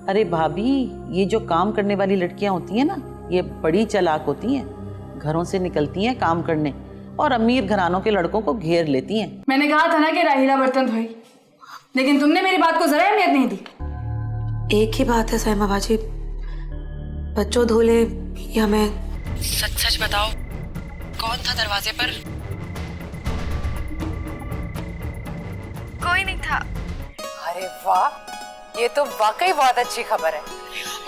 अरे भाभी, ये जो काम करने वाली लड़कियां होती हैं ना, ये बड़ी चालाक होती हैं। घरों से निकलती हैं काम करने और अमीर घरानों के लड़कों को घेर लेती हैं। मैंने कहा था ना कि राहिला बर्तन धोई, लेकिन तुमने मेरी बात को जरा अहमियत नहीं दी। एक ही बात है साइमा बाजी, बच्चों धो ले या मैं। सच सच बताओ, कौन था दरवाजे पर? कोई नहीं था। अरे वाह, ये तो वाकई बहुत अच्छी खबर है।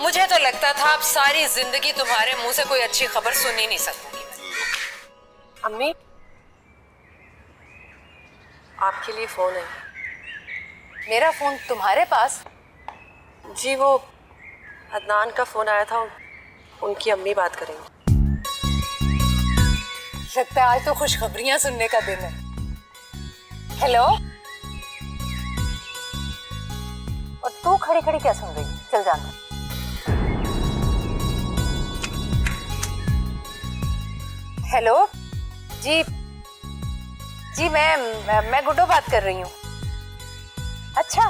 मुझे तो लगता था अब सारी जिंदगी तुम्हारे मुंह से कोई अच्छी खबर सुन ही नहीं सकूंगी। अम्मी, आपके लिए फोन है। मेरा फोन तुम्हारे पास? जी, वो अदनान का फोन आया था, उनकी अम्मी बात करेंगे। लगता है आज तो खुशखबरियां सुनने का दिन है। हेलो, और तू खड़ी खड़ी क्या सुन रही? चल जाना। हेलो जी, जी मैं गुड्डो बात कर रही हूँ। अच्छा,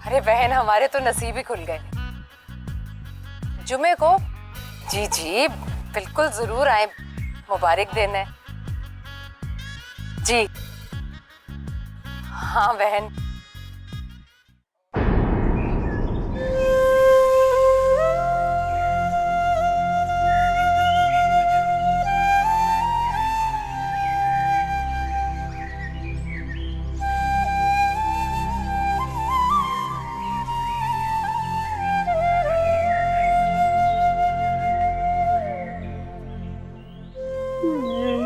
अरे बहन, हमारे तो नसीब ही खुल गए। जुमे को? जी जी बिल्कुल, जरूर आए, मुबारक देने। जी हाँ बहन।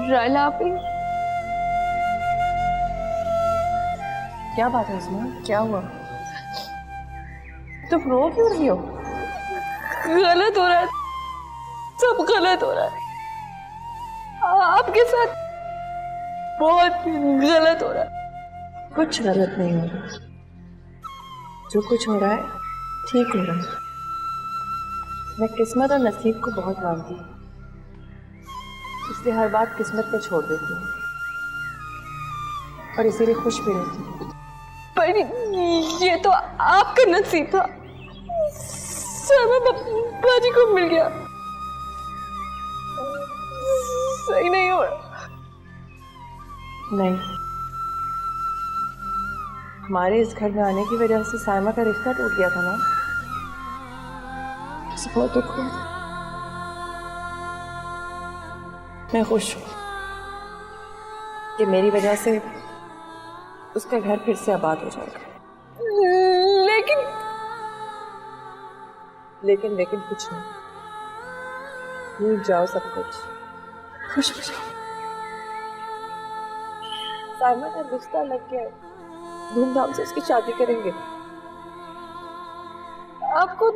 राहिला आपी, क्या बात है उसमें? क्या हुआ? तुम रो क्यों रही हो? गलत हो रहा है, सब गलत हो रहा है। आपके साथ बहुत गलत हो रहा है। कुछ गलत नहीं हो रहा, जो कुछ हो रहा है ठीक हो रहा है। मैं किस्मत और नसीब को बहुत मानती हूँ, इसलिए हर बात किस्मत पे छोड़ देती हूँ और इसीलिए खुश भी रहती हूँ। पर ये तो आपका नसीब था, साइमा बाजी को मिल गया। सही नहीं हो रहा। नहीं, हमारे इस घर में आने की वजह से साइमा का रिश्ता टूट गया था ना, उसे बहुत दुख हुआ। मैं खुश हूँ कि मेरी वजह से उसका घर फिर से आबाद हो जाएगा। लेकिन कुछ नहीं, भूल जाओ सब कुछ, खुश हो जाओ। साइमा का रिश्ता लग गया है, धूमधाम से उसकी शादी करेंगे। आपको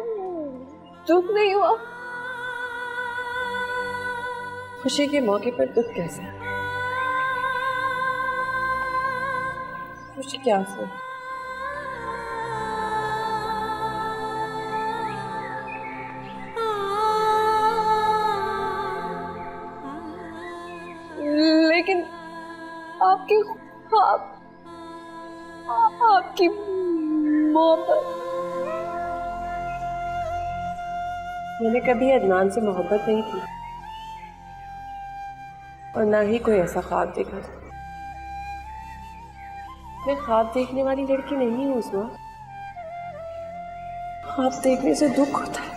दुख नहीं हुआ? खुशी के मौके पर दुख कैसे? खुशी क्या से? लेकिन आपकी ख्वाब, आपकी मोहब्बत। मैंने कभी अदनान से मोहब्बत नहीं की और ना ही कोई ऐसा ख्वाब देखा था। मैं ख्वाब देखने वाली लड़की नहीं हूँ उस्मा। ख्वाब देखने से दुख होता है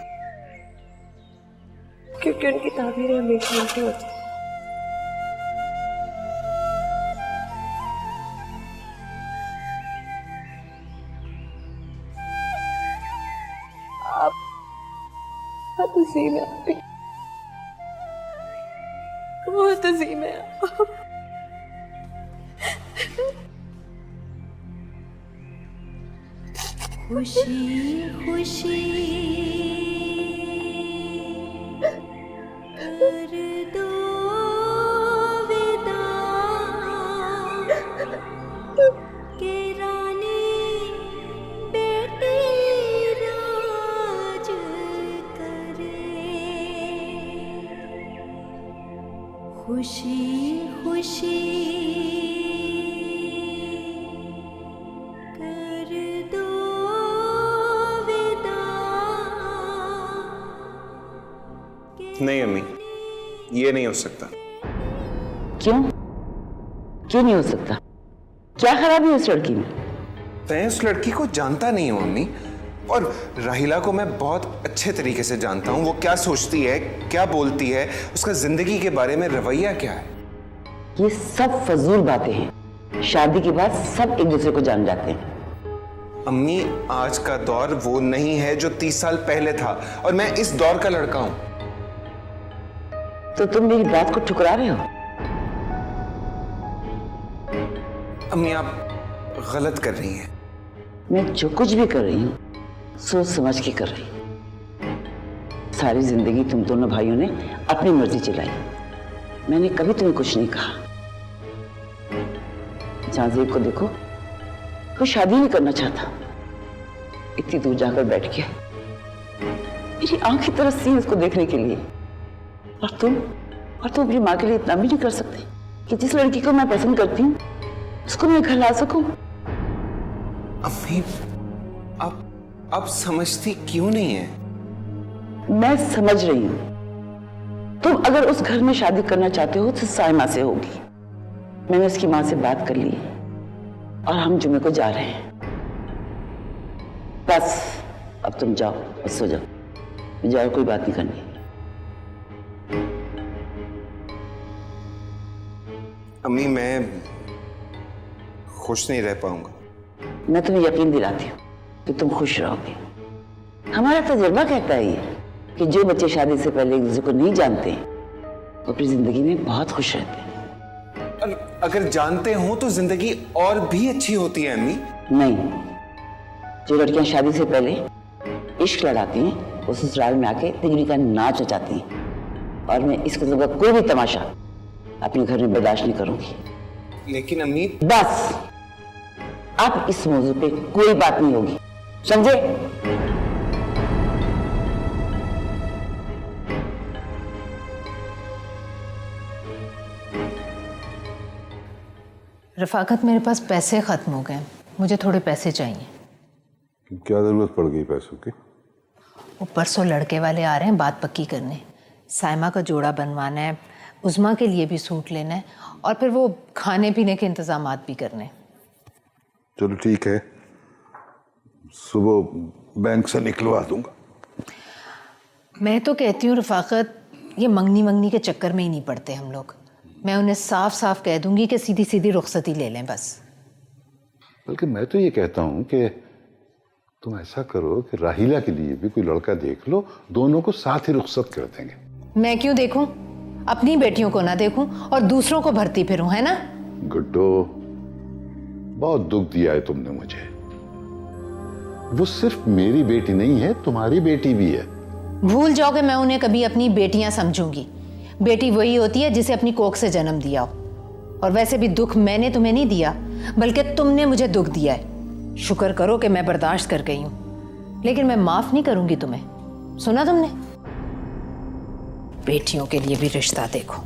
क्योंकि उनकी ताबीरें हमेशा उल्टी होती है। आप हसीन है, बहुत हसीन है आप। खुशी खुशी कर दो विदा के रानी बेटी राज करे। खुशी खुशी कर दो नहीं अम्मी, ये नहीं हो सकता। क्यों? क्यों नहीं हो सकता? क्या खराबी है उस लड़की में? मैं उस लड़की को जानता नहीं हूँ अम्मी, और राहिला को मैं बहुत अच्छे तरीके से जानता हूँ। वो क्या सोचती है, क्या बोलती है, उसका जिंदगी के बारे में रवैया क्या है। ये सब फजूल बातें हैं। शादी के बाद सब एक दूसरे को जान जाते हैं। अम्मी, आज का दौर वो नहीं है जो 30 साल पहले था, और मैं इस दौर का लड़का हूं। तो तुम मेरी बात को ठुकरा रहे हो? अम्मी, आप गलत कर रही हैं। मैं जो कुछ भी कर रही हूँ सोच समझ के कर रही हूँ। सारी जिंदगी तुम दोनों भाइयों ने अपनी मर्जी चलाई, मैंने कभी तुम्हें कुछ नहीं कहा। जाज़ेब को देखो, वो शादी नहीं करना चाहता, इतनी दूर जाकर बैठ गया, मेरी आंख की तरफ सी उसको देखने के लिए। और तुम अपनी माँ के लिए इतना भी नहीं कर सकते कि जिस लड़की को मैं पसंद करती हूँ उसको मैं घर ला सकूं। अम्मी, आप समझती क्यों नहीं है? मैं समझ रही हूं। तुम अगर उस घर में शादी करना चाहते हो तो साइमा से होगी। मैंने उसकी माँ से बात कर ली और हम जुमे को जा रहे हैं। बस अब तुम जाओ और सो जाओ, मुझे और कोई बात नहीं करनी। अम्मी, मैं खुश नहीं रह पाऊंगा। मैं तुम्हें यकीन दिलाती हूँ कि तुम खुश रहोगे। हमारा तजुर्बा कहता है ये कि जो बच्चे शादी से पहले एक दूसरे को नहीं जानते वो अपनी जिंदगी में बहुत खुश रहते हैं। अगर जानते हो तो जिंदगी और भी अच्छी होती है अम्मी। नहीं, जो लड़कियां शादी से पहले इश्क लड़ाती हैं वो ससुराल में आके तिगड़ी का नाच नचाती हैं, और मैं इस किस्म का कोई भी तमाशा अपने घर में बर्दाश्त नहीं करूंगी। लेकिन अम्मी, बस अब इस मौजू पे कोई बात नहीं होगी, समझे? रफाकत, मेरे पास पैसे ख़त्म हो गए, मुझे थोड़े पैसे चाहिए। क्या जरूरत पड़ गई पैसों की? वो परसों लड़के वाले आ रहे हैं बात पक्की करने। साइमा का जोड़ा बनवाना है, उज़मा के लिए भी सूट लेना है, और फिर वो खाने पीने के इंतजामात भी करने। चलो ठीक है, सुबह बैंक से निकलवा दूंगा। मैं तो कहती हूँ रफाकत, ये मंगनी के चक्कर में ही नहीं पड़ते हम लोग। मैं उन्हें साफ साफ कह दूंगी कि सीधी सीधी रुखसती ले लें बस। बल्कि मैं तो ये कहता हूँ कि तुम ऐसा करो कि राहिला के लिए भी कोई लड़का देख लो, दोनों को साथ ही रुखसत कर देंगे। मैं क्यों देखूं? अपनी बेटियों को ना देखूं और दूसरों को भरती फिरूं, है ना? गुड्डो, बहुत दुख दिया है तुमने मुझे। वो सिर्फ मेरी बेटी नहीं है, तुम्हारी बेटी भी है। भूल जाओ कि मैं उन्हें कभी अपनी बेटियां समझूंगी। बेटी वही होती है जिसे अपनी कोख से जन्म दिया हो। और वैसे भी दुख मैंने तुम्हें नहीं दिया, बल्कि तुमने मुझे दुख दिया है। शुक्र करो कि मैं बर्दाश्त कर गई हूं, लेकिन मैं माफ नहीं करूंगी तुम्हें। सुना तुमने? बेटियों के लिए भी रिश्ता देखो।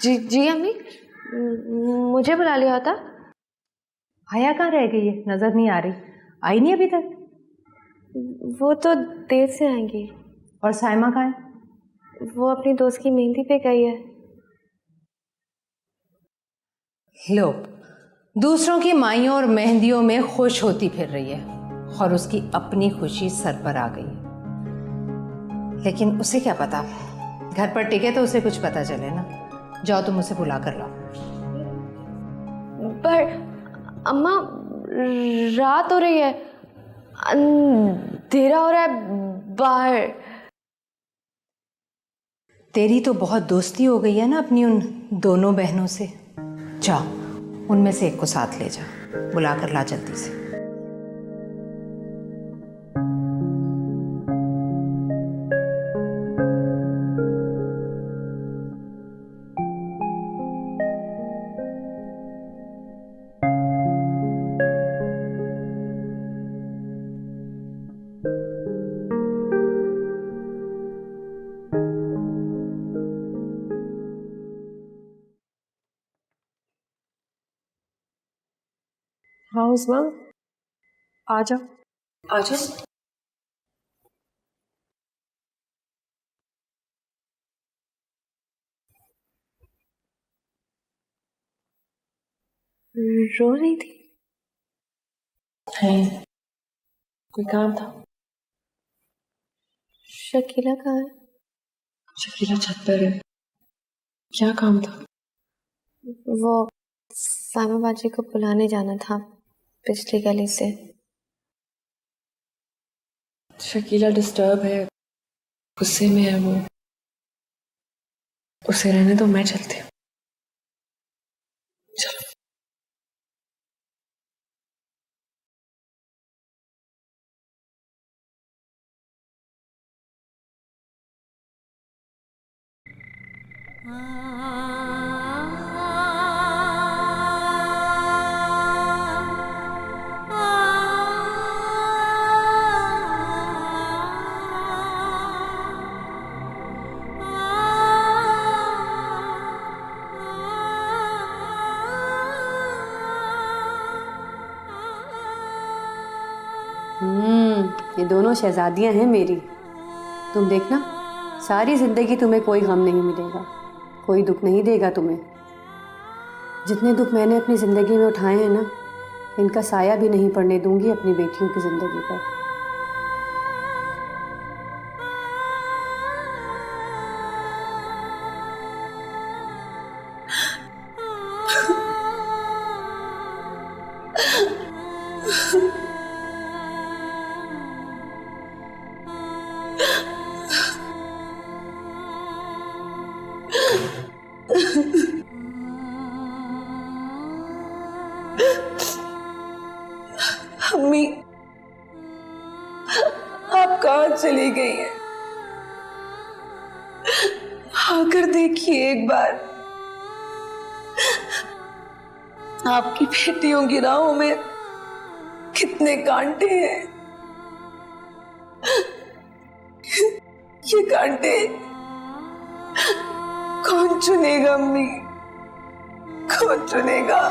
जी जी अम्मी, मुझे बुला लिया था। हया कहाँ रह गई है? नजर नहीं आ रही। आई नहीं अभी तक? वो तो देर से आएंगी। और साइमा कहाँ है? वो अपनी दोस्त की मेहंदी पे गई है। लो, दूसरों की माइयों और मेहंदियों में खुश होती फिर रही है, और उसकी अपनी खुशी सर पर आ गई है। लेकिन उसे क्या पता, घर पर टिके तो उसे कुछ पता चले ना। जाओ तुम उसे बुला कर लाओ। पर अम्मा, रात हो रही है, अंधेरा हो रहा है बाहर। तेरी तो बहुत दोस्ती हो गई है ना अपनी उन दोनों बहनों से। जाओ, उनमें से एक को साथ ले जा, बुला कर ला जल्दी से। हाँ उस्मा, आ जाओ आ जाओ। रो रही थी? नहीं, कोई काम था। शकीला कहाँ है? शकीला छत पर है। क्या काम था? वो सामा बाजी को बुलाने जाना था पिछली गली से। शकीला डिस्टर्ब है, गुस्से में है वो। उसे रहने दो, मैं चलती हूँ। चलो। ये दोनों शहजादियां हैं मेरी। तुम देखना, सारी जिंदगी तुम्हें कोई गम नहीं मिलेगा, कोई दुख नहीं देगा तुम्हें। जितने दुख मैंने अपनी ज़िंदगी में उठाए हैं ना, इनका साया भी नहीं पड़ने दूंगी अपनी बेटियों की ज़िंदगी पर। अम्मी, आप कहाँ चली गई हैं? आकर देखिए एक बार। आपकी बेटियों की राहों में कितने कांटे हैं। ये कांटे कौन चुनेगा अम्मी? कौन चुनेगा?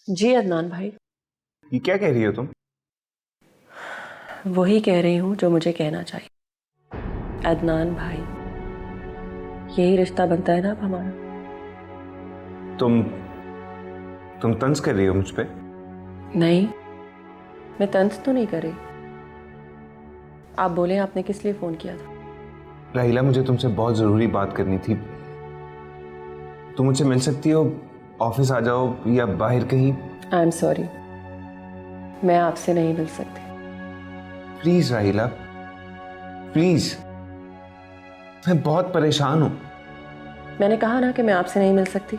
जी अदनान भाई। ये क्या कह रही हो तुम? वही कह रही हूँ जो मुझे कहना चाहिए। अदनान भाई, यही रिश्ता बनता है ना अब हमारा। तुम तंज कर रही हो मुझ पे? नहीं, मैं तंज तो नहीं कर रही। आप बोले आपने किस लिए फोन किया था? राहिला, मुझे तुमसे बहुत जरूरी बात करनी थी। तुम मुझसे मिल सकती हो? ऑफिस आ जाओ या बाहर कहीं। आई एम सॉरी, मैं आपसे नहीं मिल सकती। प्लीज राहिला, प्लीज, मैं बहुत परेशान हूं। मैंने कहा ना कि मैं आपसे नहीं मिल सकती।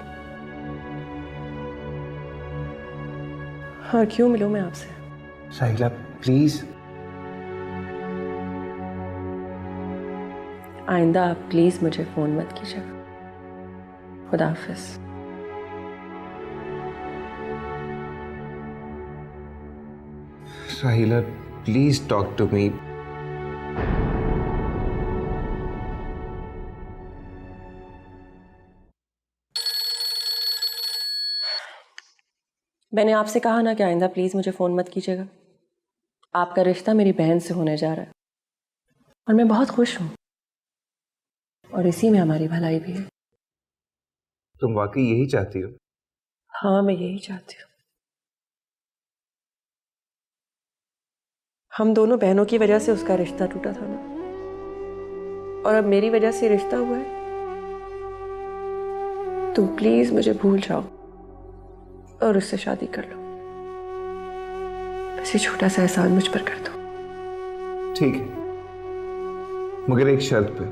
और क्यों मिलूं मैं आपसे? राहिला प्लीज। आइंदा आप प्लीज मुझे फोन मत कीजिएगा। खुदा हाफिज। राहिला प्लीज टॉक टू मी। मैंने आपसे कहा ना कि आइंदा प्लीज मुझे फोन मत कीजिएगा। आपका रिश्ता मेरी बहन से होने जा रहा है। और मैं बहुत खुश हूँ, और इसी में हमारी भलाई भी है। तुम वाकई यही चाहती हो? हाँ, मैं यही चाहती हूँ। हम दोनों बहनों की वजह से उसका रिश्ता टूटा था ना, और अब मेरी वजह से रिश्ता हुआ है। तुम प्लीज मुझे भूल जाओ और उससे शादी कर लो। बस ये छोटा सा एहसान मुझ पर कर दो। ठीक है, मगर एक शर्त पे।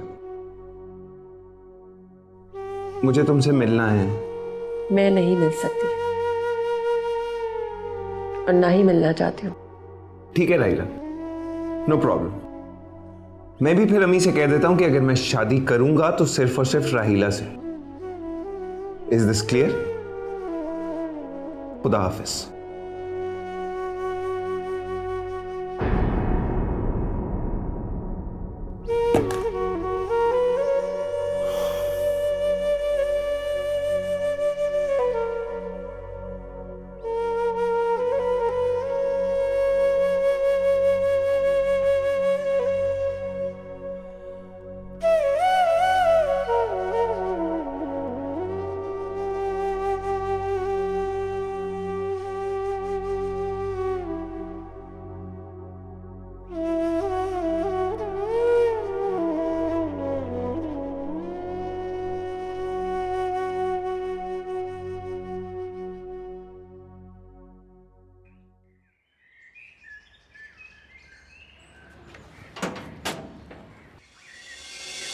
मुझे तुमसे मिलना है। मैं नहीं मिल सकती और ना ही मिलना चाहती हूँ। ठीक है राहिला, नो प्रॉब्लम। मैं भी फिर अम्मी से कह देता हूं कि अगर मैं शादी करूंगा तो सिर्फ और सिर्फ राहिला से। Is this clear? खुदा हाफिज।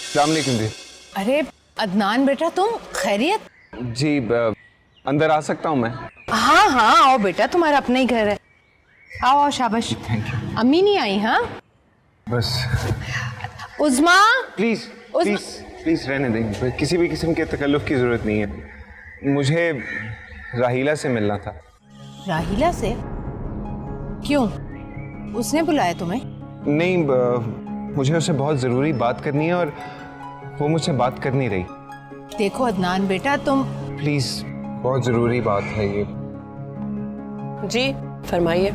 अस्सलाम वालेकुम जी। अरे अदनान बेटा, तुम खैरियत? जी अंदर आ सकता हूं मैं? हाँ हाँ आओ बेटा, तुम्हारा अपना ही घर है। आओ आओ, शाबाश। Thank you. अम्मी नहीं आई? हाँ बस उज़मा, प्लीज प्लीज प्लीज रहने दें, किसी भी किस्म के तकल्लुफ की जरूरत नहीं है। मुझे राहिला से मिलना था। राहिला से? क्यों, उसने बुलाया तुम्हें? नहीं, मुझे उससे बहुत ज़रूरी बात करनी है और वो मुझसे बात कर नहीं रही। देखो अदनान बेटा, तुम प्लीज़, बहुत ज़रूरी बात है ये। जी फरमाइए।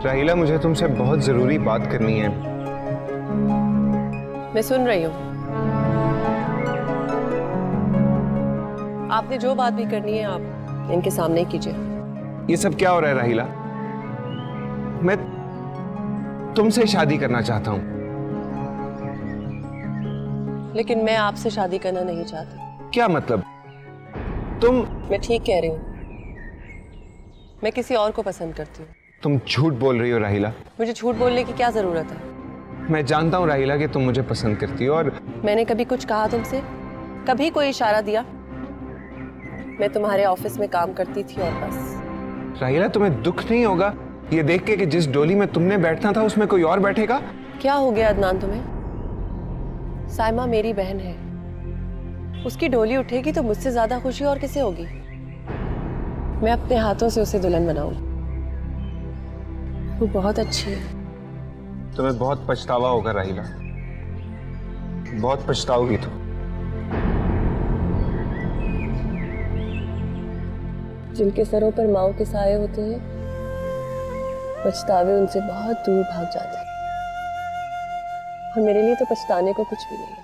राहिला, मुझे तुमसे बहुत ज़रूरी बात करनी है। मैं सुन रही हूँ। आपने जो बात भी करनी है आप इनके सामने ही कीजिए। ये सब क्या हो रहा है राहिला? मैं तुमसे शादी करना चाहता हूँ। लेकिन मैं आपसे शादी करना नहीं चाहती। क्या मतलब? तुम मैं ठीक कह रही हूँ, मैं किसी और को पसंद करती हूँ। तुम झूठ बोल रही हो राहिला। मुझे झूठ बोलने की क्या जरूरत है? मैं जानता हूँ राहिला कि तुम मुझे पसंद करती हो। और मैंने कभी कुछ कहा तुमसे? कभी कोई इशारा दिया? मैं तुम्हारे ऑफिस में काम करती थी और बस। राहिला, तुम्हें दुख नहीं होगा ये देख के कि जिस डोली में तुमने बैठना था उसमें कोई और बैठेगा? क्या हो गया अदनान तुम्हें? साइमा मेरी बहन है, उसकी डोली उठेगी तो मुझसे ज्यादा खुशी और किसे होगी? मैं अपने हाथों से उसे दुल्हन बनाऊंगी। वो बहुत अच्छी है। तुम्हें बहुत पछतावा होगा राहिला, बहुत पछताओगी तुम। जिनके सरों पर माओ के साए होते हैं, पछतावे उनसे बहुत दूर भाग जाते हैं। और मेरे लिए तो पछताने को कुछ भी नहीं है।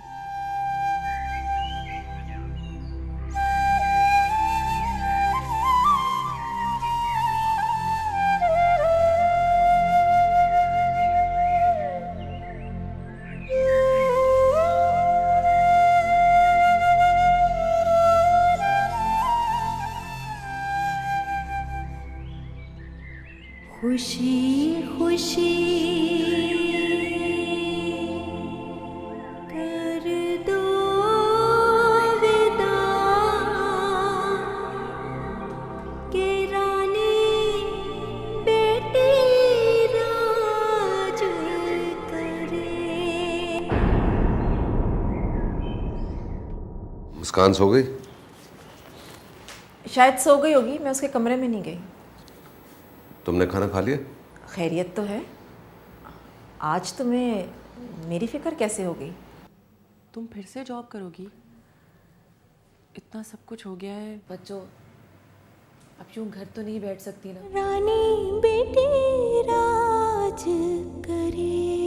खुशी खुशी कर दो विदा के रानी बेटी राज करे। मुस्कान सो गई? शायद सो गई होगी, मैं उसके कमरे में नहीं गई। तुमने खाना खा लिया? खैरियत तो है। आज तुम्हें मेरी फिक्र कैसे हो गई? तुम फिर से जॉब करोगी? इतना सब कुछ हो गया है। बच्चों, अब यूं घर तो नहीं बैठ सकती ना। रानी बेटी राज करे।